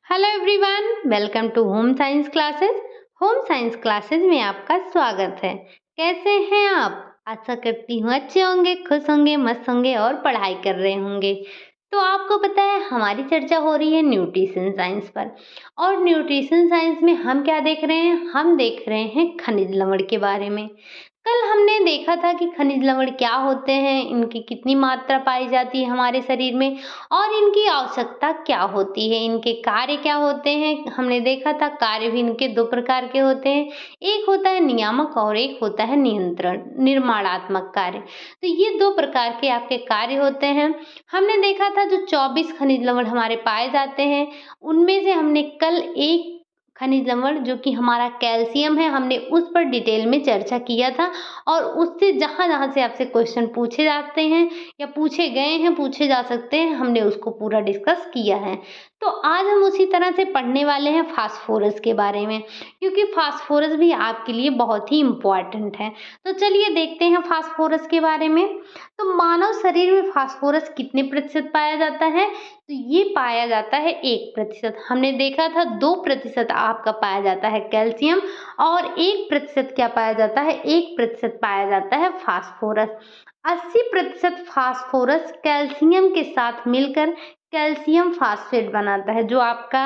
Hello everyone, welcome to home science classes. Home science classes में आपका स्वागत है। कैसे हैं आप? आशा करती हूँ अच्छे होंगे, खुश होंगे, मस्त होंगे और पढ़ाई कर रहे होंगे। तो आपको पता है हमारी चर्चा हो रही है न्यूट्रिशन साइंस पर। और न्यूट्रिशन साइंस में हम क्या देख रहे हैं? हम देख रहे हैं खनिज लवण के बारे में। कल हमने देखा था कि खनिज लवण क्या होते हैं, इनकी कितनी मात्रा पाई जाती है हमारे शरीर में और इनकी आवश्यकता क्या होती है, इनके कार्य क्या होते हैं। हमने देखा था कार्य भी इनके दो प्रकार के होते हैं, एक होता है नियामक और एक होता है नियंत्रण निर्माणात्मक कार्य। तो ये दो प्रकार के आपके कार्य होते हैं। हमने देखा था जो 24 खनिज लवण हमारे पाए जाते हैं, उनमें से हमने कल एक खनिज लवण जो कि हमारा कैल्शियम है, हमने उस पर डिटेल में चर्चा किया था। और उससे जहाँ जहाँ से आपसे क्वेश्चन पूछे जाते हैं या पूछे गए हैं, पूछे जा सकते हैं, हमने उसको पूरा डिस्कस किया है। तो आज हम उसी तरह से पढ़ने वाले हैं फास्फोरस के बारे में, क्योंकि फास्फोरस भी आपके लिए बहुत ही इम्पोर्टेंट है। तो चलिए देखते हैं फास्फोरस के बारे में। तो मानव शरीर में फास्फोरस कितने प्रतिशत पाया जाता है? तो ये पाया जाता है 1%। हमने देखा था 2% आपका पाया जाता है कैल्शियम और 1% क्या पाया जाता है? 1% पाया जाता है फास्फोरस। 80% फास्फोरस कैल्शियम के साथ मिलकर कैल्शियम फास्फेट बनाता है। जो आपका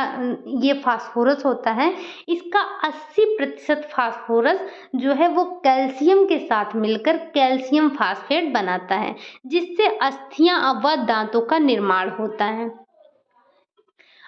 ये फास्फोरस होता है, इसका 80% फास्फोरस जो है वो कैल्शियम के साथ मिलकर कैल्शियम फास्फेट बनाता है, जिससे अस्थियां व दांतों का निर्माण होता है।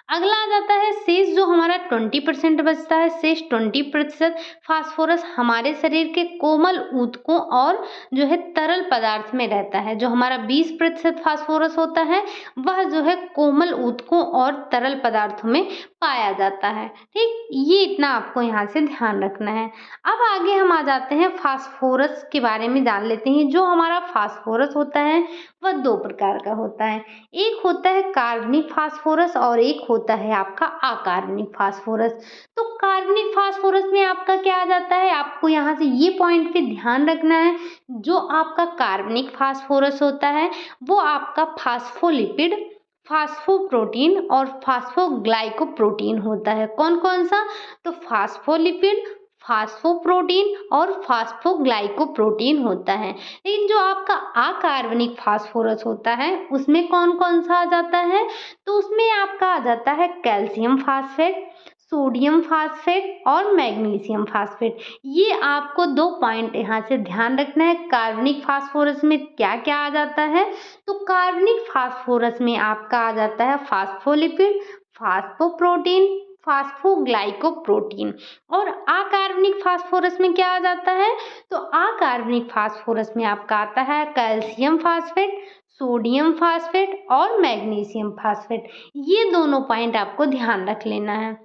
अगला आ जाता है शेष, जो हमारा 20% बचता है। शेष 20% फास्फोरस हमारे शरीर के कोमल ऊतकों और जो है तरल पदार्थ में रहता है। जो हमारा 20% फास्फोरस होता है वह जो है कोमल ऊतकों और तरल पदार्थों में पाया जाता है। ठीक, ये इतना आपको यहाँ से ध्यान रखना है। अब आगे हम आ जाते हैं फास्फोरस के बारे में जान लेते हैं। जो हमारा फास्फोरस होता है वह दो प्रकार का होता है, एक होता है कार्बनिक फास्फोरस और एक होता है आपका अकार्बनिक फास्फोरस। तो कार्बनिक फास्फोरस में आपका क्या आ जाता है? आपको यहाँ से ये पॉइंट पे ध्यान रखना है। जो आपका कार्बनिक फास्फोरस होता है वो आपका फास्फोलिपिड, फास्फोप्रोटीन और फास्फोग्लाइकोप्रोटीन होता है। कौन कौन सा? तो फास्फोलिपिड, फास्फोप्रोटीन और फास्फोग्लाइकोप्रोटीन होता है। लेकिन जो आपका अकार्बनिक फास्फोरस होता है उसमें कौन कौन सा आ जाता है? तो उसमें आपका आ जाता है कैल्शियम फास्फेट, सोडियम फास्फेट और मैग्नीशियम फास्फेट। ये आपको दो पॉइंट यहाँ से ध्यान रखना है। कार्बनिक फास्फोरस में क्या क्या आ जाता है? तो कार्बनिक फास्फोरस में आपका आ जाता है फास्फोलिपिड, फास्फोप्रोटीन, फास्फोग्लाइकोप्रोटीन। और अकार्बनिक फास्फोरस में क्या आ जाता है? तो अकार्बनिक फास्फोरस में आपका आता है कैल्शियम फास्फेट, सोडियम फास्फेट और मैग्नीशियम फास्फेट। ये दोनों पॉइंट आपको ध्यान रख लेना है।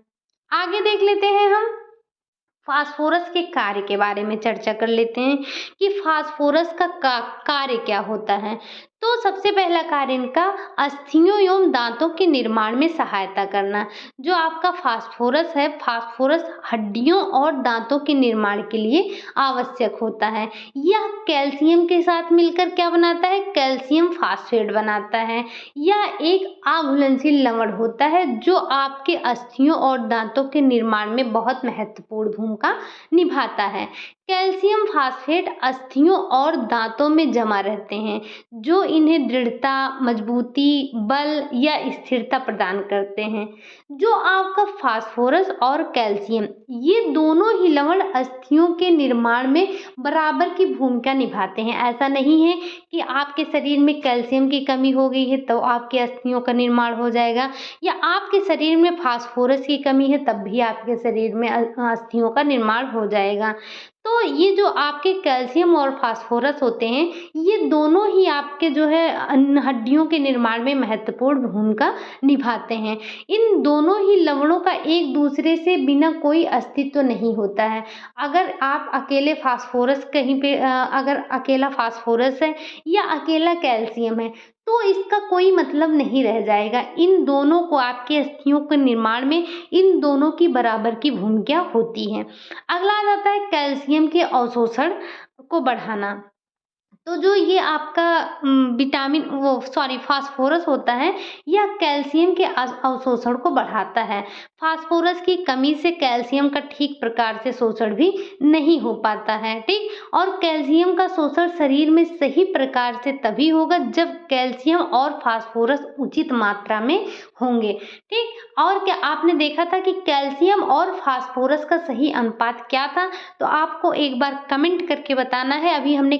आगे देख लेते हैं हम फास्फोरस के कार्य के बारे में चर्चा कर लेते हैं कि फास्फोरस का कार्य क्या होता है। तो सबसे पहला कार्य इनका अस्थियों एवं दांतों के निर्माण में सहायता करना। जो आपका फास्फोरस है, फास्फोरस हड्डियों और दांतों के निर्माण के लिए आवश्यक होता है। यह कैल्शियम के साथ मिलकर क्या बनाता है? कैल्शियम फास्फेट बनाता है। यह एक अघुलनशील लवण होता है जो आपके अस्थियों और दांतों के निर्माण में बहुत महत्वपूर्ण भूमिका निभाता है। कैल्शियम फास्फेट अस्थियों और दांतों में जमा रहते हैं, जो इन्हें दृढ़ता, मजबूती, बल या स्थिरता प्रदान करते हैं। जो आपका फास्फोरस और कैल्शियम, ये दोनों ही लवण अस्थियों के निर्माण में बराबर की भूमिका निभाते हैं। ऐसा नहीं है कि आपके शरीर में कैल्शियम की कमी हो गई है तो आपके अस्थियों का निर्माण हो जाएगा, या आपके शरीर में फास्फोरस की कमी है तब भी आपके शरीर में अस्थियों का निर्माण हो जाएगा। तो ये जो आपके कैल्शियम और फास्फोरस होते हैं, ये दोनों ही आपके जो है हड्डियों के निर्माण में महत्वपूर्ण भूमिका निभाते हैं। इन दोनों ही लवणों का एक दूसरे से बिना कोई अस्तित्व नहीं होता है। अगर आप अकेले फास्फोरस कहीं पे अगर अकेला फास्फोरस है या अकेला कैल्शियम है तो इसका कोई मतलब नहीं रह जाएगा। इन दोनों को, आपके अस्थियों के निर्माण में इन दोनों की बराबर की भूमिका होती है। अगला आ जाता है कैल्शियम के अवशोषण को बढ़ाना। तो जो ये आपका विटामिन वो सॉरी फास्फोरस होता है, यह कैल्शियम के अवशोषण को बढ़ाता है। फास्फोरस की कमी से कैल्शियम का ठीक प्रकार से शोषण भी नहीं हो पाता है, ठीक? और कैल्शियम का शोषण शरीर में सही प्रकार से तभी होगा जब कैल्शियम और फास्फोरस उचित मात्रा में होंगे, ठीक? और क्या आपने देखा था कि कैल्शियम और फास्फोरस का सही अनुपात क्या था? तो आपको एक बार कमेंट करके बताना है। अभी हमने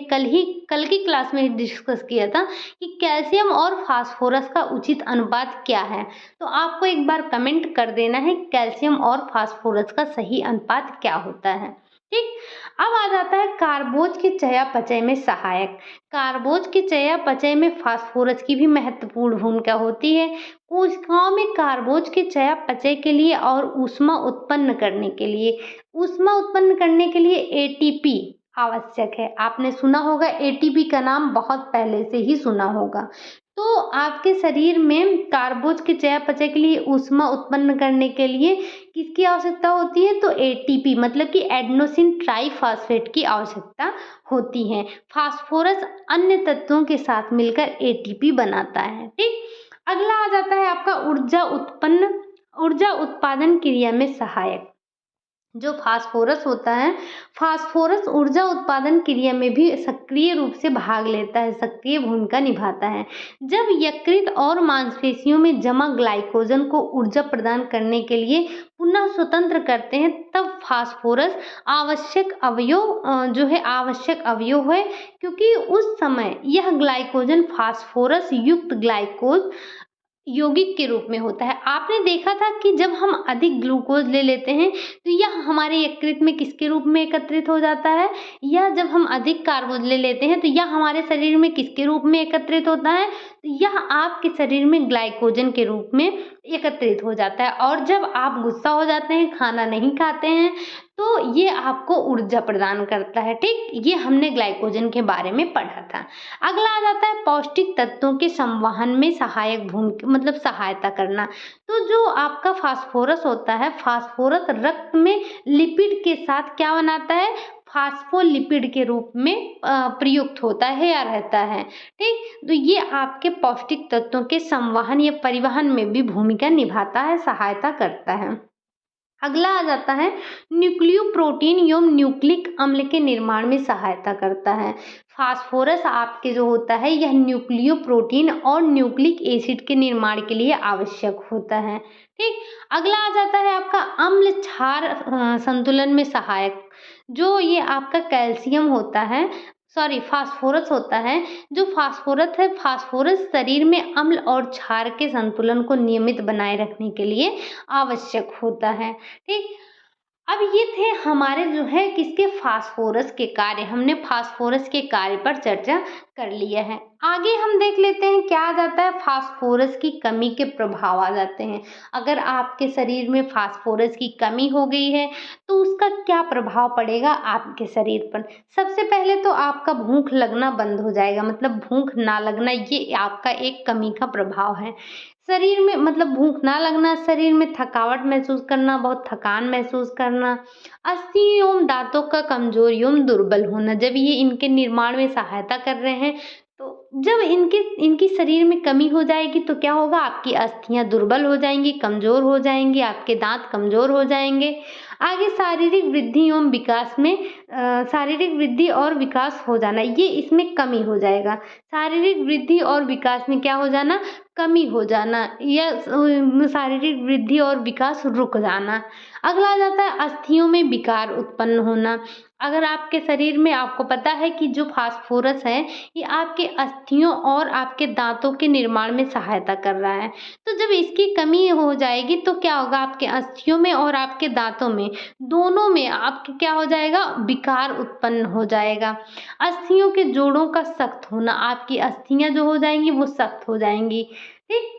कल की क्लास में डिस्कस किया था कि कैल्शियम और फास्फोरस का उचित अनुपात क्या है। तो आपको एक बार कमेंट कर देना है कैल्शियम और फास्फोरस का सही अनुपात क्या होता है, ठीक? अब आ जाता है कार्बोज के चयापचय में सहायक। कार्बोज के चयापचय में फास्फोरस की भी महत्वपूर्ण भूमिका होती है। कोशिकाओं में कार्बोज के चयापचय के लिए और ऊष्मा उत्पन्न करने के लिए एटीपी आवश्यक है। आपने सुना होगा एटीपी का नाम, बहुत पहले से ही सुना होगा। तो आपके शरीर में कार्बोज के चयापचय के लिए ऊष्मा उत्पन्न करने के लिए किसकी आवश्यकता होती है? तो एटीपी मतलब कि एडेनोसिन ट्राइफॉस्फेट की आवश्यकता होती है। फास्फोरस अन्य तत्वों के साथ मिलकर एटीपी बनाता है, ठीक? अगला आ जाता है आपका ऊर्जा उत्पादन क्रिया में सहायक। जो फास्फोरस होता है, फास्फोरस ऊर्जा उत्पादन क्रिया में भी सक्रिय रूप से भाग लेता है, सक्रिय भूमिका निभाता है। जब यकृत और मांसपेशियों में जमा ग्लाइकोजन को ऊर्जा प्रदान करने के लिए पुनः स्वतंत्र करते हैं, तब फास्फोरस आवश्यक अवयव है, क्योंकि उस समय यह ग्लाइकोजन फास्फोरस युक्त ग्लाइकोज यौगिक के रूप में होता है। आपने देखा था कि जब हम अधिक ग्लूकोज ले लेते हैं तो यह हमारे यकृत में किसके रूप में एकत्रित हो जाता है? या जब हम अधिक कार्बोज ले लेते हैं तो यह हमारे शरीर में किसके रूप में एकत्रित होता है? तो यह आपके शरीर में ग्लाइकोजन के रूप में एकत्रित हो जाता है। और जब आप गुस्सा हो जाते हैं, खाना नहीं खाते हैं, तो ये आपको ऊर्जा प्रदान करता है, ठीक? ये हमने ग्लाइकोजन के बारे में पढ़ा था। अगला आ जाता है पौष्टिक तत्वों के संवहन में सहायक भूमिका मतलब सहायता करना। तो जो आपका फास्फोरस होता है, फास्फोरस रक्त में लिपिड के साथ क्या बनाता है? फास्फोलिपिड के रूप में प्रयुक्त होता है या रहता है, ठीक? तो ये आपके पौष्टिक तत्वों के संवहन या परिवहन में भी भूमिका निभाता है, सहायता करता है। अगला आ जाता है न्यूक्लियोप्रोटीन एवं न्यूक्लिक अम्ल के निर्माण में सहायता करता है। फास्फोरस आपके जो होता है यह न्यूक्लियोप्रोटीन और न्यूक्लिक एसिड के निर्माण के लिए आवश्यक होता है, ठीक? अगला आ जाता है आपका अम्ल क्षार संतुलन में सहायक। जो ये आपका कैल्शियम होता है, सॉरी फास्फोरस होता है, जो फास्फोरस है, फास्फोरस शरीर में अम्ल और क्षार के संतुलन को नियमित बनाए रखने के लिए आवश्यक होता है, ठीक? अब ये थे हमारे जो है किसके फास्फोरस के कार्य। हमने फास्फोरस के कार्य पर चर्चा कर लिया है। आगे हम देख लेते हैं क्या आ जाता है, फास्फोरस की कमी के प्रभाव आ जाते हैं। अगर आपके शरीर में फास्फोरस की कमी हो गई है तो उसका क्या प्रभाव पड़ेगा आपके शरीर पर? सबसे पहले तो आपका भूख लगना बंद हो जाएगा, मतलब भूख ना लगना, ये आपका एक कमी का प्रभाव है। शरीर में मतलब भूख ना लगना, शरीर में थकावट महसूस करना, बहुत थकान महसूस करना, अस्थि एवं दांतों का कमजोर एवं दुर्बल होना। जब ये इनके निर्माण में सहायता कर रहे हैं, तो जब इनकी शरीर में कमी हो जाएगी तो क्या होगा? आपकी अस्थियां दुर्बल हो जाएंगी, कमजोर हो जाएंगी, आपके दांत कमजोर हो जाएंगे। आगे शारीरिक वृद्धि एवं विकास में शारीरिक वृद्धि और विकास हो जाना, ये इसमें कमी हो जाएगा। शारीरिक वृद्धि और विकास में क्या हो जाना? कमी हो जाना, या शारीरिक वृद्धि और विकास रुक जाना। अगला आ जाता है अस्थियों में विकार उत्पन्न होना। अगर आपके शरीर में, आपको पता है कि जो फास्फोरस है ये आपके अस्थियों और आपके दांतों के निर्माण में सहायता कर रहा है, तो जब इसकी कमी हो जाएगी तो क्या होगा? आपके अस्थियों में और आपके दांतों में, दोनों में आपके क्या हो जाएगा? विकार उत्पन्न हो जाएगा। अस्थियों के जोड़ों का सख्त होना, आपकी अस्थियां जो हो जाएंगी वो सख्त हो जाएंगी, ठीक?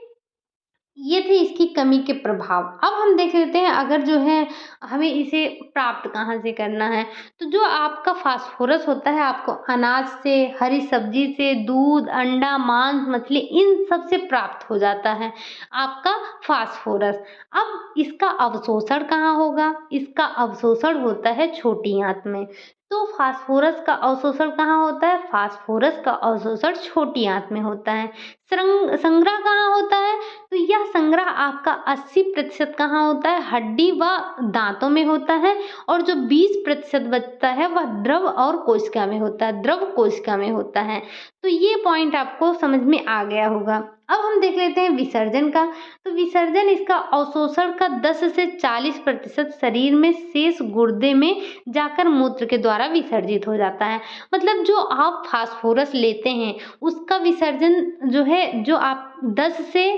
ये थे इसकी कमी के प्रभाव। अब हम देख लेते हैं अगर जो है हमें इसे प्राप्त कहाँ से करना है। तो जो आपका फास्फोरस होता है आपको अनाज से, हरी सब्जी से, दूध, अंडा, मांस, मछली, इन सब से प्राप्त हो जाता है आपका फास्फोरस। अब इसका अवशोषण कहाँ होगा? इसका अवशोषण होता है छोटी आंत में। तो फास्फोरस का अवशोषण कहाँ होता है? फास्फोरस का अवशोषण छोटी आंत में होता है। संग्रह कहाँ होता है? तो यह संग्रह आपका 80% कहाँ होता है? हड्डी व दांतों में होता है, और जो 20% बचता है वह द्रव और कोशिका में होता है, द्रव कोशिका में होता है। तो ये पॉइंट आपको समझ में आ गया होगा। अब हम देख लेते हैं विसर्जन का। तो विसर्जन इसका अवशोषण का 10 से 40% शरीर में शेष गुर्दे में जाकर मूत्र के द्वारा विसर्जित हो जाता है। मतलब जो आप फास्फोरस लेते हैं उसका विसर्जन जो है, जो आप 10 से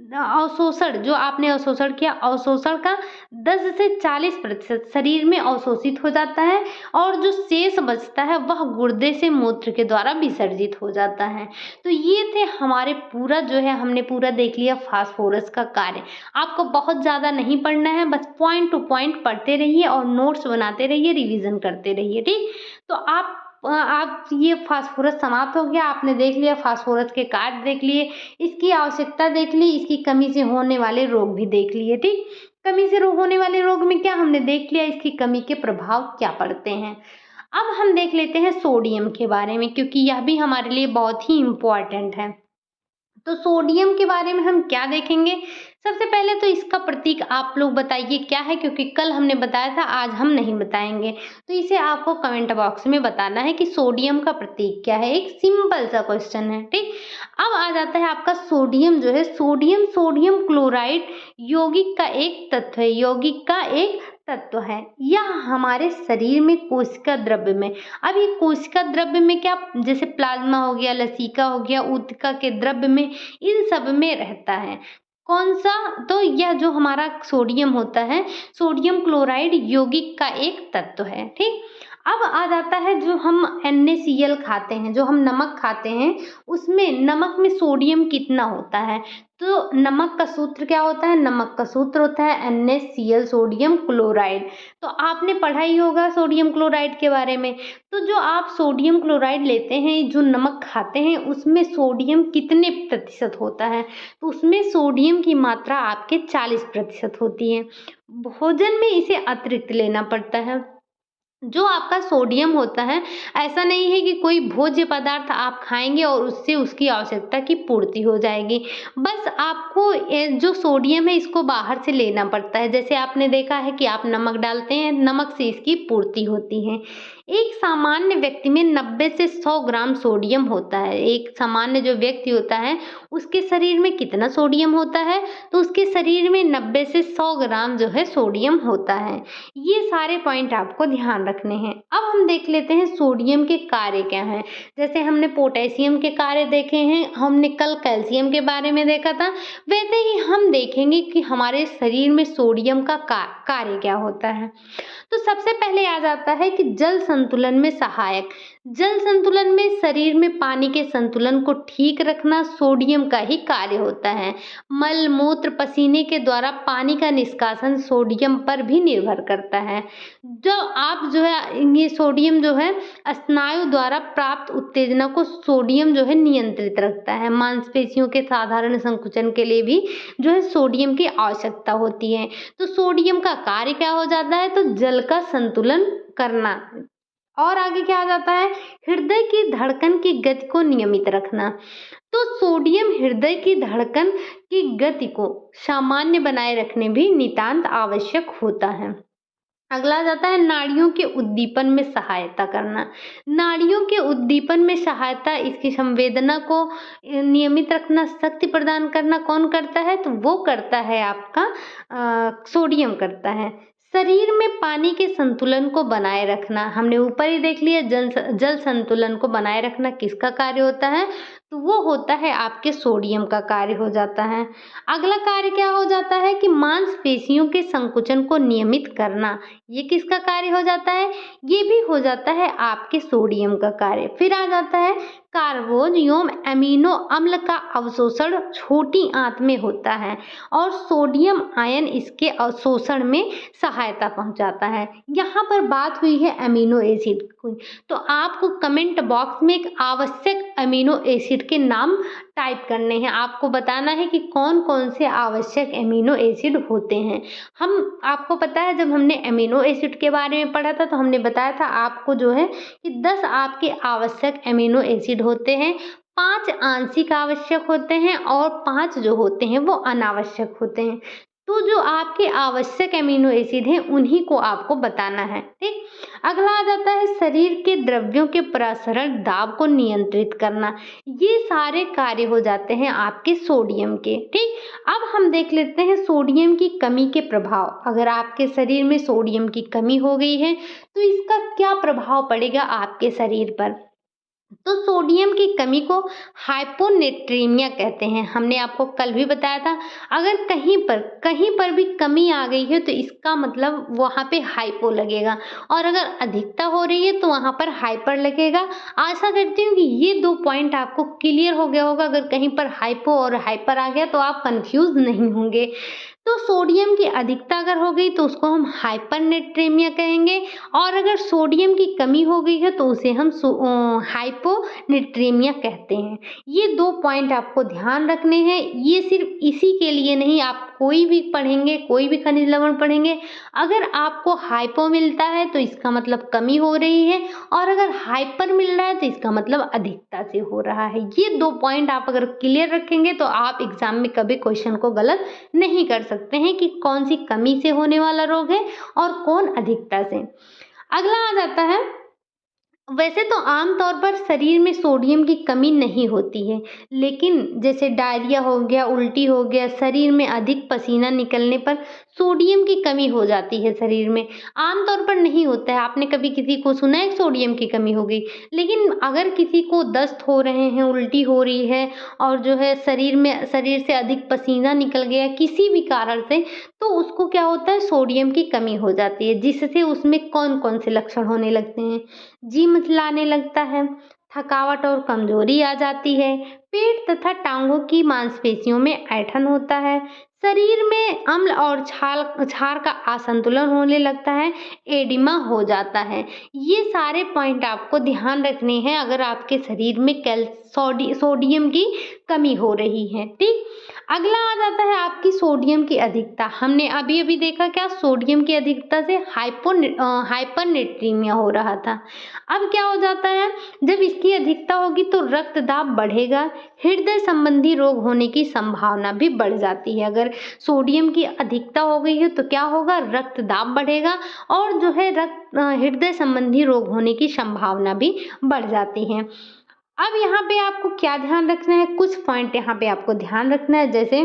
अवशोषण जो आपने अवशोषण किया, अवशोषण का 10 से 40% शरीर में अवशोषित हो जाता है, और जो शेष बचता है वह गुर्दे से मूत्र के द्वारा विसर्जित हो जाता है। तो ये थे हमारे पूरा जो है, हमने पूरा देख लिया फास्फोरस का कार्य। आपको बहुत ज़्यादा नहीं पढ़ना है, बस पॉइंट टू पॉइंट पढ़ते रहिए और नोट्स बनाते रहिए, रिवीजन करते रहिए, ठीक। तो आप ये फास्फोरस समाप्त हो गया, आपने देख लिया फास्फोरस के कार्य देख लिए, इसकी आवश्यकता देख ली, इसकी कमी से होने वाले रोग भी देख लिए, ठीक। कमी से होने वाले रोग में क्या हमने देख लिया, इसकी कमी के प्रभाव क्या पड़ते हैं। अब हम देख लेते हैं सोडियम के बारे में, क्योंकि यह भी हमारे लिए बहुत ही इम्पोर्टेंट है। तो सोडियम के बारे में हम क्या देखेंगे? सबसे पहले तो इसका प्रतीक आप लोग बताइए क्या है, क्योंकि कल हमने बताया था, आज हम नहीं बताएंगे। तो इसे आपको कमेंट बॉक्स में बताना है कि सोडियम का प्रतीक क्या है। एक सिंपल सा क्वेश्चन है, ठीक। अब आ जाता है आपका सोडियम जो है, सोडियम क्लोराइड यौगिक का एक तत्व है, यौगिक का एक तत्व है। यह हमारे शरीर में कोशिका द्रव्य में, अब ये कोशिका द्रव्य में क्या, जैसे प्लाज्मा हो गया, लसिका हो गया, ऊतक के द्रव्य में, इन सब में रहता है। कौन सा? तो यह जो हमारा सोडियम होता है, सोडियम क्लोराइड यौगिक का एक तत्व है, ठीक। अब आ जाता है जो हम NaCl खाते हैं, जो हम नमक खाते हैं, उसमें नमक में सोडियम कितना होता है? तो नमक का सूत्र क्या होता है? नमक का सूत्र होता है NaCl, सोडियम क्लोराइड। तो आपने पढ़ा ही होगा सोडियम क्लोराइड के बारे में। तो जो आप सोडियम क्लोराइड लेते हैं, जो नमक खाते हैं, उसमें सोडियम कितने प्रतिशत होता है? तो उसमें सोडियम की मात्रा आपके 40% होती है। भोजन में इसे अतिरिक्त लेना पड़ता है। जो आपका सोडियम होता है, ऐसा नहीं है कि कोई भोज्य पदार्थ आप खाएंगे और उससे उसकी आवश्यकता की पूर्ति हो जाएगी। बस आपको जो सोडियम है इसको बाहर से लेना पड़ता है। जैसे आपने देखा है कि आप नमक डालते हैं, नमक से इसकी पूर्ति होती है। एक सामान्य व्यक्ति में 90 से 100 ग्राम सोडियम होता है। एक सामान्य जो व्यक्ति होता है उसके शरीर में कितना सोडियम होता है? तो उसके शरीर में 90 से 100 ग्राम जो है सोडियम होता है। ये सारे पॉइंट आपको ध्यान रखने हैं। अब हम देख लेते हैं सोडियम के कार्य क्या हैं। जैसे हमने पोटेशियम के कार्य देखे हैं, हमने कल कैल्शियम के बारे में देखा था, वैसे ही हम देखेंगे कि हमारे शरीर में सोडियम का कार्य क्या होता है। तो सबसे पहले आ जाता है कि जल संतुलन में सहायक। जल संतुलन में शरीर में पानी के संतुलन को ठीक रखना सोडियम का ही कार्य होता है। मल मूत्र पसीने के द्वारा पानी का निष्कासन सोडियम पर भी निर्भर करता है। जो आप जो है ये सोडियम जो है स्नायु द्वारा प्राप्त उत्तेजना को सोडियम जो है नियंत्रित रखता है। मांसपेशियों के साधारण संकुचन के लिए भी जो है सोडियम की आवश्यकता होती है। तो सोडियम का कार्य क्या हो जाता है? तो जल का संतुलन करना। और आगे क्या आ जाता है? हृदय की धड़कन की गति को नियमित रखना। तो सोडियम हृदय की धड़कन की गति को सामान्य बनाए रखने भी नितांत आवश्यक होता है। अगला आ जाता है नाड़ियों के उद्दीपन में सहायता करना। नाड़ियों के उद्दीपन में सहायता, इसकी संवेदना को नियमित रखना, शक्ति प्रदान करना कौन करता है? तो वो करता है आपका सोडियम करता है। शरीर में पानी के संतुलन को बनाए रखना, हमने ऊपर ही देख लिया, जल संतुलन को बनाए रखना किसका कार्य होता है? तो वो होता है आपके सोडियम का कार्य हो जाता है। अगला कार्य क्या हो जाता है कि मांसपेशियों के संकुचन को नियमित करना, ये किसका कार्य हो जाता है? ये भी हो जाता है आपके सोडियम का कार्य। फिर आ जाता है कार्बोज एवं एमिनो अम्ल का अवशोषण छोटी आंत में होता है और सोडियम आयन इसके अवशोषण में सहायता पहुंचाता है। यहाँ पर बात हुई है अमीनो एसिड की, तो आपको कमेंट बॉक्स में एक आवश्यक अमीनो एसिड के नाम टाइप करने हैं। आपको बताना है कि कौन कौन से आवश्यक एमिनो एसिड होते हैं। हम आपको पता है जब हमने एमिनो एसिड के बारे में पढ़ा था तो हमने बताया था आपको जो है कि 10 आपके आवश्यक एमिनो एसिड होते हैं, 5 आंशिक आवश्यक होते हैं और 5 जो होते हैं वो अनावश्यक होते हैं। तो जो आपके आवश्यक एमिनो एसिड हैं उन्हीं को आपको बताना है, ठीक। अगला आ जाता है शरीर के द्रव्यों के प्रसरण दाब को नियंत्रित करना। ये सारे कार्य हो जाते हैं आपके सोडियम के, ठीक। अब हम देख लेते हैं सोडियम की कमी के प्रभाव। अगर आपके शरीर में सोडियम की कमी हो गई है तो इसका क्या प्रभाव पड़ेगा आपके शरीर पर। तो सोडियम की कमी को हाइपोनेट्रीमिया कहते हैं। हमने आपको कल भी बताया था अगर कहीं पर भी कमी आ गई है तो इसका मतलब वहाँ पे हाइपो लगेगा और अगर अधिकता हो रही है तो वहाँ पर हाइपर लगेगा। आशा करती हूँ कि ये 2 पॉइंट आपको क्लियर हो गया होगा। अगर कहीं पर हाइपो और हाइपर आ गया तो आप कंफ्यूज नहीं होंगे। तो सोडियम की अधिकता अगर हो गई तो उसको हम हाइपरनेट्रेमिया कहेंगे और अगर सोडियम की कमी हो गई है तो उसे हम हाइपोनेट्रेमिया कहते हैं। ये 2 पॉइंट आपको ध्यान रखने हैं। ये सिर्फ इसी के लिए नहीं, आप कोई भी पढ़ेंगे, कोई भी खनिज लवण पढ़ेंगे, अगर आपको हाइपो मिलता है तो इसका मतलब कमी हो रही है और अगर हाइपर मिल रहा है तो इसका मतलब अधिकता से हो रहा है। ये 2 पॉइंट आप अगर क्लियर रखेंगे तो आप एग्जाम में कभी क्वेश्चन को गलत नहीं कर सकते हैं कि कौन सी कमी से होने वाला रोग है और कौन अधिकता से। अगला आ जाता है, वैसे तो आम तौर पर शरीर में सोडियम की कमी नहीं होती है, लेकिन जैसे डायरिया हो गया, उल्टी हो गया, शरीर में अधिक पसीना निकलने पर सोडियम की कमी हो जाती है शरीर में। आम तौर पर नहीं होता है। आपने कभी किसी को सुना है सोडियम की कमी हो गई, लेकिन अगर किसी को दस्त हो रहे हैं, उल्टी हो रही है और जो है शरीर से अधिक पसीना निकल गया किसी भी कारण से, तो उसको क्या होता है, सोडियम की कमी हो जाती है, जिससे उसमें कौन कौन से लक्षण होने लगते हैं। जी मिचलाने लगता है, थकावट और कमजोरी आ जाती है, पेट तथा टांगों की मांसपेशियों में ऐंठन होता है, शरीर में अम्ल और क्षार का असंतुलन होने लगता है, एडिमा हो जाता है। ये सारे पॉइंट आपको ध्यान रखने हैं अगर आपके शरीर में सोडियम की कमी हो रही है, ठीक। अगला आ जाता है आपकी सोडियम की अधिकता। हमने अभी अभी देखा क्या, सोडियम की अधिकता से हाइपरनेट्रीमिया हो रहा था। अब क्या हो जाता है, जब इसकी अधिकता होगी तो रक्तदाब बढ़ेगा, हृदय संबंधी रोग होने की संभावना भी बढ़ जाती है। अगर सोडियम की अधिकता हो गई है तो क्या होगा, रक्तदाब बढ़ेगा और जो है हृदय संबंधी रोग होने की संभावना भी बढ़ जाती है। अब यहाँ पे आपको क्या ध्यान रखना है, कुछ पॉइंट यहाँ पे आपको ध्यान रखना है। जैसे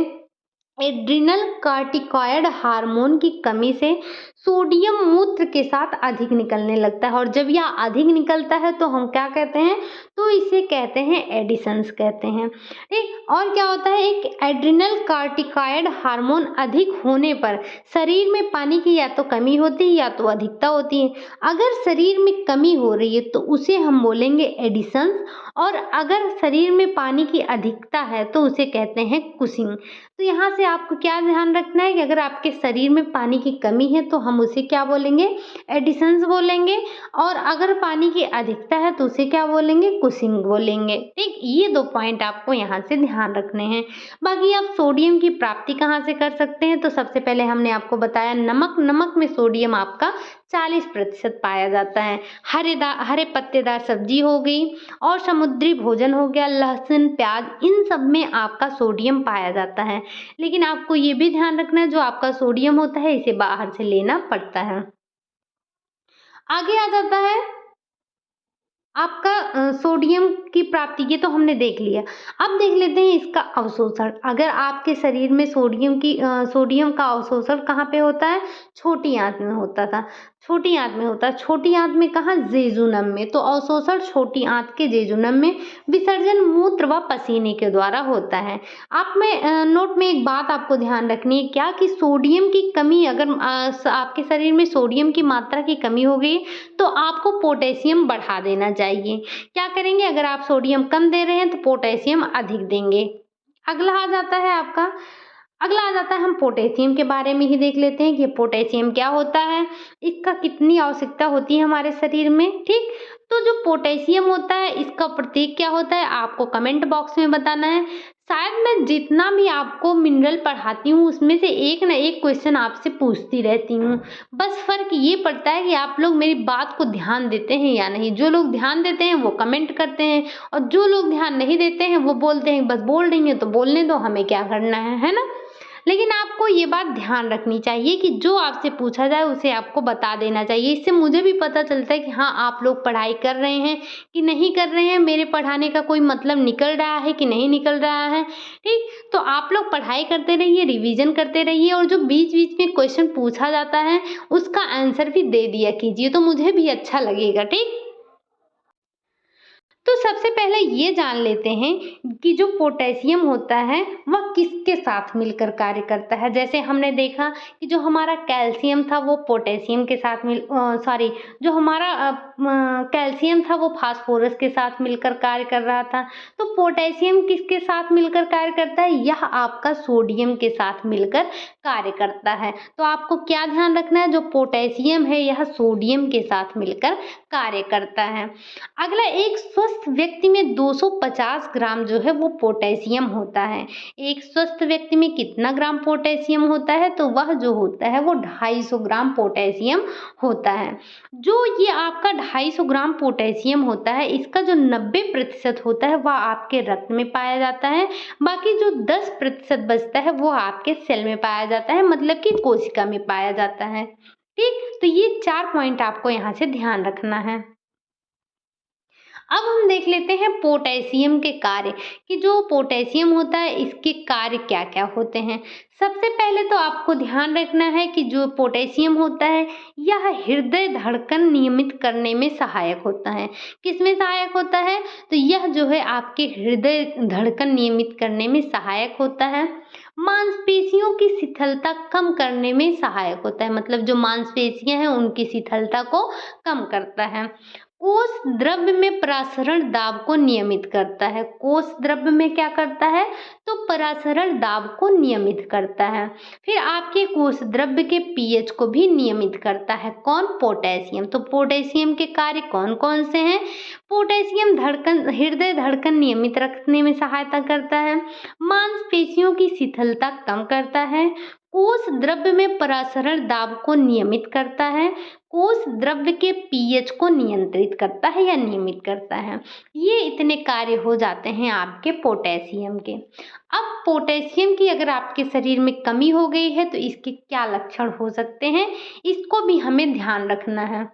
एड्रिनल कार्टिकॉइड हार्मोन की कमी से सोडियम मूत्र के साथ अधिक निकलने लगता है और जब यह अधिक निकलता है तो हम क्या कहते हैं, तो इसे कहते हैं एडिशंस कहते हैं, ठीक। और क्या होता है, एक एड्रिनल कार्टिकॉइड हार्मोन अधिक होने पर शरीर में पानी की या तो कमी होती है या तो अधिकता होती है। अगर शरीर में कमी हो रही है तो उसे हम बोलेंगे एडिशंस और अगर शरीर में पानी की अधिकता है तो उसे कहते हैं कुशिंग। तो यहाँ से आपको क्या ध्यान रखना है कि अगर आपके शरीर में पानी की कमी है तो हम उसे क्या बोलेंगे, एडिशंस बोलेंगे और अगर पानी की अधिकता है तो उसे क्या बोलेंगे, कुशिंग बोलेंगे, ठीक। ये 2 पॉइंट आपको यहाँ से ध्यान रखने हैं। बाकी आप सोडियम की प्राप्ति कहाँ से कर सकते हैं, तो सबसे पहले हमने आपको बताया नमक में सोडियम आपका 40% पाया जाता है। हरे पत्तेदार सब्जी हो गई और समुद्री भोजन हो गया, लहसुन, प्याज, इन सब में आपका सोडियम पाया जाता है। लेकिन आपको ये भी ध्यान रखना है जो आपका सोडियम होता है इसे बाहर से लेना पड़ता है। आगे आ जाता है आपका सोडियम की प्राप्ति, ये तो हमने देख लिया। अब देख लेते हैं इसका अवशोषण। अगर आपके शरीर में सोडियम का अवशोषण कहाँ पे होता है, छोटी आंत में होता था, छोटी आंत में होता है। छोटी आंत में कहाँ, जेजुनम में। तो अवशोषण छोटी आंत के जेजुनम में, विसर्जन मूत्र व पसीने के द्वारा होता है। आप में नोट में एक बात आपको ध्यान रखनी है क्या, कि सोडियम की कमी, अगर आपके शरीर में सोडियम की मात्रा की कमी हो गई तो आपको पोटेशियम बढ़ा देना चाहिए। क्या करेंगे, अगर आप सोडियम कम दे रहे हैं तो पोटेशियम अधिक देंगे। अगला आ जाता है आपका अगला आ जाता है, हम पोटेशियम के बारे में ही देख लेते हैं कि पोटेशियम क्या होता है, इसका कितनी आवश्यकता होती है हमारे शरीर में। ठीक, तो जो पोटेशियम होता है इसका प्रतीक क्या होता है आपको कमेंट बॉक्स में बताना है। शायद मैं जितना भी आपको मिनरल पढ़ाती हूँ उसमें से एक ना एक क्वेश्चन आपसे पूछती रहती हूँ, बस फर्क ये पड़ता है कि आप लोग मेरी बात को ध्यान देते हैं या नहीं। जो लोग ध्यान देते हैं वो कमेंट करते हैं, और जो लोग ध्यान नहीं देते हैं वो बोलते हैं बस बोल रही है तो बोलने दो, हमें क्या करना है ना। लेकिन आपको ये बात ध्यान रखनी चाहिए कि जो आपसे पूछा जाए उसे आपको बता देना चाहिए। इससे मुझे भी पता चलता है कि हाँ, आप लोग पढ़ाई कर रहे हैं कि नहीं कर रहे हैं, मेरे पढ़ाने का कोई मतलब निकल रहा है कि नहीं निकल रहा है। ठीक, तो आप लोग पढ़ाई करते रहिए, रिवीजन करते रहिए, और जो बीच-बीच में क्वेश्चन पूछा जाता है उसका आंसर भी दे दिया कीजिए, तो मुझे भी अच्छा लगेगा। ठीक? तो सबसे पहले ये जान लेते हैं कि जो पोटेशियम होता है वह किसके साथ मिलकर कार्य करता है। जैसे हमने देखा कि जो हमारा कैल्शियम था वो पोटेशियम के साथ जो हमारा कैल्शियम था वो फास्फोरस के साथ मिलकर कार्य कर रहा था। तो पोटेशियम किसके साथ मिलकर कार्य करता है, यह आपका सोडियम के साथ मिलकर कार्य करता है। तो आपको क्या ध्यान रखना है, जो पोटेशियम है यह सोडियम के साथ मिलकर कार्य करता है। अगला, एक स्वस्थ व्यक्ति में 250 ग्राम जो है वो पोटेशियम होता है। एक स्वस्थ व्यक्ति में कितना ग्राम पोटेशियम होता है, तो वह जो होता है वो 250 ग्राम पोटेशियम होता है। जो ये आपका 250 ग्राम पोटेशियम होता है, इसका जो 90% होता है वह आपके रक्त में पाया जाता है। बाकी जो 10% बचता है वो आपके सेल में पाया जाता है, मतलब कि कोशिका में पाया जाता है। ठीक, तो ये 4 पॉइंट आपको यहाँ से ध्यान रखना है। अब हम देख लेते हैं पोटेशियम के कार्य, कि जो पोटेशियम होता है इसके कार्य क्या-क्या होते हैं। सबसे पहले तो आपको ध्यान रखना है कि जो पोटेशियम होता है यह हृदय धड़कन नियमित करने में सहायक होता है। किसमें सहायक होता है, तो यह जो है आपके हृदय धड़कन नियमित करने में सहायक होता है। मांसपेशियों की शिथिलता कम करने में सहायक होता है, मतलब जो मांसपेशियां हैं उनकी शिथिलता को कम करता है। कोष द्रव्य में परासरण दाब को नियमित करता है। कोष द्रव्य में क्या करता है, तो परासरण दाब को नियमित करता है। फिर आपके कोष द्रव्य के पीएच को भी नियमित करता है। कौन, पोटेशियम। तो पोटेशियम के कार्य कौन कौन से हैं, पोटेशियम हृदय धड़कन नियमित रखने में सहायता करता है, मांसपेशियों की शिथिलता कम करता है, कोष द्रव्य में परासरण दाब को नियमित करता है, कोष द्रव्य के पीएच को नियंत्रित करता है या नियमित करता है। ये इतने कार्य हो जाते हैं आपके पोटेशियम के। अब पोटेशियम की अगर आपके शरीर में कमी हो गई है तो इसके क्या लक्षण हो सकते हैं, इसको भी हमें ध्यान रखना है।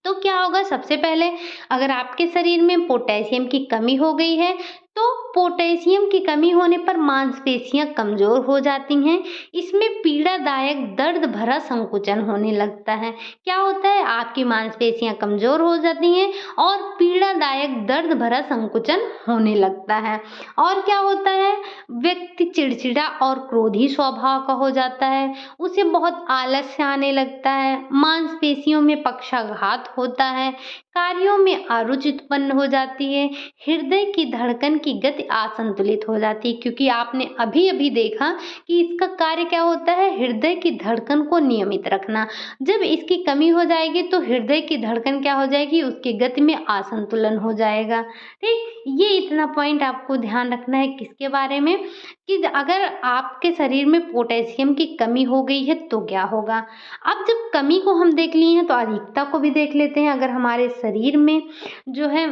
तो क्या होगा, सबसे पहले अगर आपके शरीर में पोटेशियम की कमी हो गई है तो पोटेशियम की कमी होने पर मांसपेशियां कमजोर हो जाती हैं। इसमें पीड़ादायक दर्द भरा संकुचन होने लगता है। क्या होता है, आपकी मांसपेशियां कमजोर हो जाती हैं और पीड़ादायक दर्द भरा संकुचन होने लगता है। और क्या होता है, व्यक्ति चिड़चिड़ा और क्रोधी स्वभाव का हो जाता है, उसे बहुत आलस्य आने लगता है, मांसपेशियों में पक्षाघात होता है, कार्यों में अरुचि उत्पन्न हो जाती है, हृदय की धड़कन की गति असंतुलित हो जाती है। क्योंकि आपने अभी अभी देखा कि इसका कार्य क्या होता है, हृदय की धड़कन को नियमित रखना। जब इसकी कमी हो जाएगी तो हृदय की धड़कन क्या हो जाएगी, उसकी गति में असंतुलन हो जाएगा। ठीक, ये इतना पॉइंट आपको ध्यान रखना है किसके बारे में, कि अगर आपके शरीर में पोटेशियम की कमी हो गई है तो क्या होगा। अब जब कमी को हम देख लिए हैं तो अधिकता को भी देख लेते हैं। अगर हमारे शरीर में जो है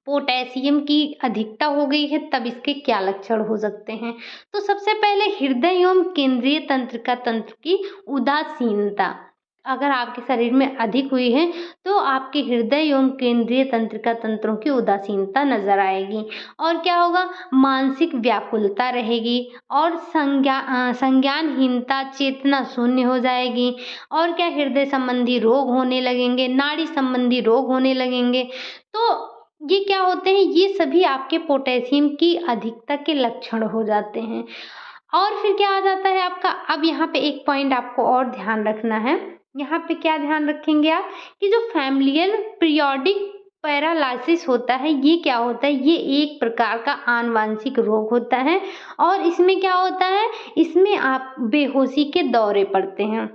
पोटेशियम की अधिकता हो गई है तब इसके क्या लक्षण हो सकते हैं। तो सबसे पहले हृदय एवं केंद्रीय तंत्रिका तंत्र की उदासीनता अगर आपके शरीर में अधिक हुई है तो आपके हृदय एवं केंद्रीय तंत्रिका तंत्रों की उदासीनता नजर आएगी। और क्या होगा, मानसिक व्याकुलता रहेगी और संज्ञानहीनता, चेतना शून्य हो जाएगी। और क्या, हृदय संबंधी रोग होने लगेंगे, नाड़ी संबंधी रोग होने लगेंगे। तो ये क्या होते हैं, ये सभी आपके पोटेशियम की अधिकता के लक्षण हो जाते हैं। और फिर क्या आ जाता है आपका, अब यहाँ पे एक पॉइंट आपको और ध्यान रखना है। यहाँ पे क्या ध्यान रखेंगे आप, कि जो फैमिलियल पीरियोडिक पैरालिसिस होता है, ये क्या होता है? ये एक प्रकार का आनुवांशिक रोग होता है और इसमें क्या होता है, इसमें आप बेहोशी के दौरे पड़ते हैं।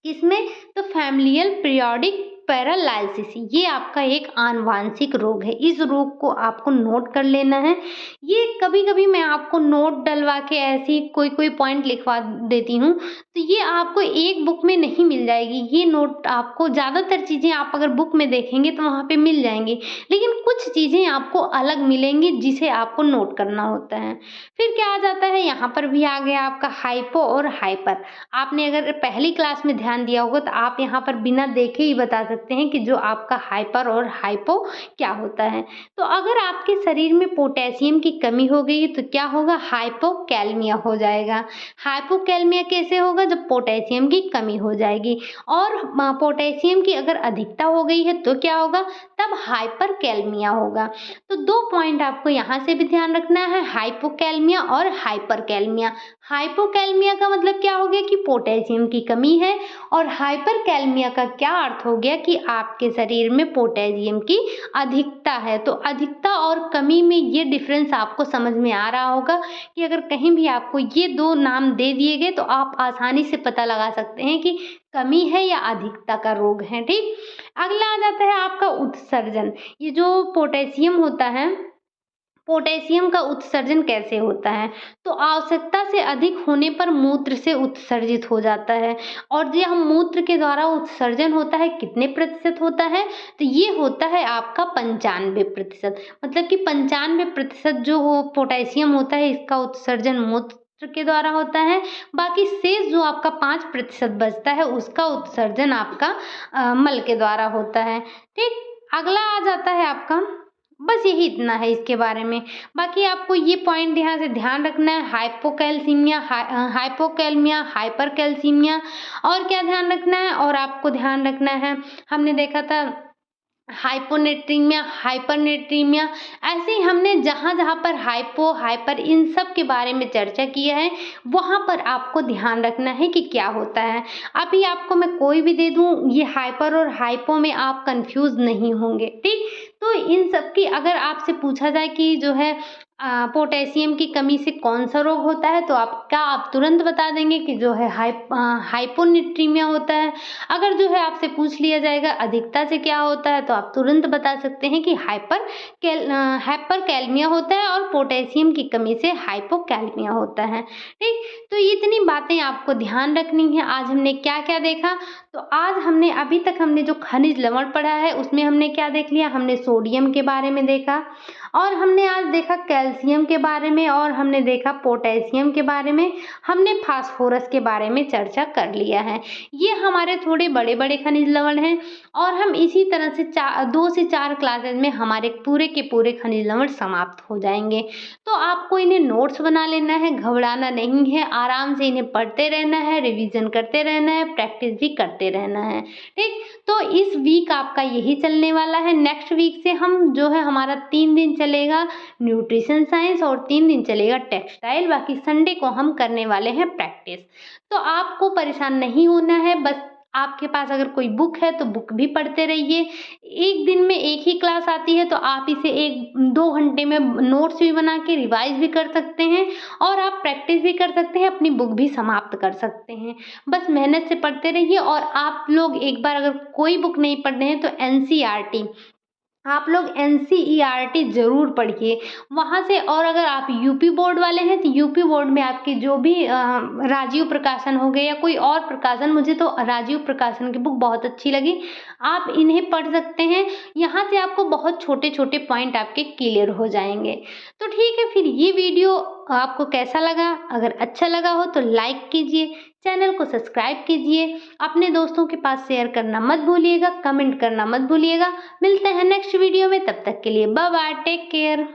किसमें? तो फैमिलियल पीरियोडिक पैरालाइसिस, ये आपका एक आनुवांशिक रोग है। इस रोग को आपको नोट कर लेना है। ये कभी-कभी मैं आपको नोट डलवा के ऐसी कोई-कोई पॉइंट लिखवा देती हूँ, तो ये आपको एक बुक में नहीं मिल जाएगी। ये नोट आपको ज़्यादातर चीज़ें आप अगर बुक में देखेंगे तो वहाँ पे मिल जाएँगी, लेकिन कुछ चीज़ें आपको अलग मिलेंगी जिसे आपको नोट करना होता है। फिर क्या आ जाता है, यहाँ पर भी आ गया आपका हाइपो और हाइपर। आपने अगर पहली क्लास में ध्यान दिया होगा तो आप यहाँ पर बिना देखे ही बता सकते हैं कि जो आपका हाइपर और हाइपो क्या होता है। तो अगर आपके शरीर में पोटेशियम की कमी हो गई तो क्या होगा? हाइपोकैलमिया हो जाएगा। हाइपोकैलमिया कैसे होगा? जब पोटेशियम की कमी हो जाएगी। और पोटेशियम की अगर अधिकता हो गई है तो क्या होगा? तब हाइपरकैलमिया होगा। तो 2 पॉइंट आपको यहाँ से भी ध्यान रखना है, हाइपोकैलमिया और हाइपरकैलमिया। हाइपोकैलमिया का मतलब क्या हो गया कि पोटेशियम की कमी है, और हाइपरकैलमिया का क्या अर्थ हो गया कि आपके शरीर में पोटेशियम की अधिकता है। तो अधिकता और कमी में ये डिफरेंस आपको समझ में आ रहा होगा कि अगर कहीं भी आपको ये 2 नाम दे दिए गए तो आप आसानी से पता लगा सकते हैं कि कमी है या अधिकता का रोग है। ठीक, अगला आ जाता है आपका उत्सर्जन। ये जो पोटेशियम होता है, पोटेशियम का उत्सर्जन कैसे होता है? तो आवश्यकता से अधिक होने पर मूत्र से उत्सर्जित हो जाता है। और ये हम मूत्र के द्वारा उत्सर्जन होता है, कितने प्रतिशत होता है? तो ये होता है आपका 95%। मतलब कि 95% जो वो पोटेशियम होता है, इसका उत्सर्जन मूत्र के द्वारा होता है। बाकी शेष जो आपका 5% बचता है, उसका उत्सर्जन आपका मल के द्वारा होता है। ठीक, अगला आ जाता है आपका, बस यही इतना है इसके बारे में। बाकी आपको ये पॉइंट यहाँ से ध्यान रखना है, हाइपोकैल्सीमिया, हाइपोकैलमिया, हाइपरकैल्सीमिया, और क्या ध्यान रखना है? और आपको ध्यान रखना है, हमने देखा था हाइपोनेट्रीमिया, हाइपरनेट्रीमिया। ऐसे ही हमने जहाँ जहाँ पर हाइपो, हाइपर, इन सब के बारे में चर्चा किया है, वहाँ पर आपको ध्यान रखना है कि क्या होता है। अभी आपको मैं कोई भी दे दूँ, ये हाइपर और हाइपो में आप कंफ्यूज नहीं होंगे। ठीक, तो इन सब की अगर आपसे पूछा जाए कि जो है पोटेशियम की कमी से कौन सा रोग होता है, तो आप तुरंत बता देंगे कि जो है हाइपोनेट्रीमिया होता है। अगर जो है आपसे पूछ लिया जाएगा अधिकता से क्या होता है, तो आप तुरंत बता सकते हैं कि हाइपरकैलमिया होता है, और पोटेशियम की कमी से हाइपोकैलमिया होता है। ठीक, तो इतनी बातें आपको ध्यान रखनी है। आज हमने क्या क्या देखा? तो आज हमने अभी तक हमने जो खनिज लवण पढ़ा है उसमें हमने क्या देख लिया? हमने सोडियम के बारे में देखा, और हमने आज देखा कैल्शियम के बारे में, और हमने देखा पोटेशियम के बारे में, हमने फास्फोरस के बारे में चर्चा कर लिया है। ये हमारे थोड़े बड़े बड़े खनिज लवण हैं, और हम इसी तरह से 2 से 4 क्लासेस में हमारे पूरे के पूरे खनिज लवण समाप्त हो जाएंगे। तो आपको इन्हें नोट्स बना लेना है, घबराना नहीं है, आराम से इन्हें पढ़ते रहना है, रिवीजन करते रहना है, प्रैक्टिस भी करते रहना है। ठीक, तो इस वीक आपका यही चलने वाला है। नेक्स्ट वीक से हम जो है, हमारा 3 दिन चलेगा न्यूट्रिशन साइंस और 3 दिन चलेगा टेक्सटाइल। बाकी संडे को हम करने वाले हैं प्रैक्टिस। तो आपको परेशान नहीं होना है, बस आपके पास अगर कोई बुक है तो बुक भी पढ़ते रहिए। एक दिन में एक ही क्लास आती है, तो आप इसे 1-2 घंटे में नोट्स भी बना के रिवाइज भी कर सकते हैं, और आप प्रैक्टिस भी कर सकते हैं, अपनी बुक भी समाप्त कर सकते हैं। बस मेहनत से पढ़ते रहिए। और आप लोग एक बार अगर कोई बुक नहीं पढ़ रहे हैं तो एनसीईआरटी, आप लोग एनसीईआरटी ज़रूर पढ़िए वहाँ से। और अगर आप यूपी बोर्ड वाले हैं तो यूपी बोर्ड में आपकी जो भी राजीव प्रकाशन हो गए या कोई और प्रकाशन, मुझे तो राजीव प्रकाशन की बुक बहुत अच्छी लगी, आप इन्हें पढ़ सकते हैं। यहाँ से आपको बहुत छोटे छोटे पॉइंट आपके क्लियर हो जाएंगे। तो ठीक है, फिर ये वीडियो आपको कैसा लगा? अगर अच्छा लगा हो तो लाइक कीजिए, चैनल को सब्सक्राइब कीजिए, अपने दोस्तों के पास शेयर करना मत भूलिएगा, कमेंट करना मत भूलिएगा। मिलते हैं नेक्स्ट वीडियो में, तब तक के लिए बाय बाय, टेक केयर।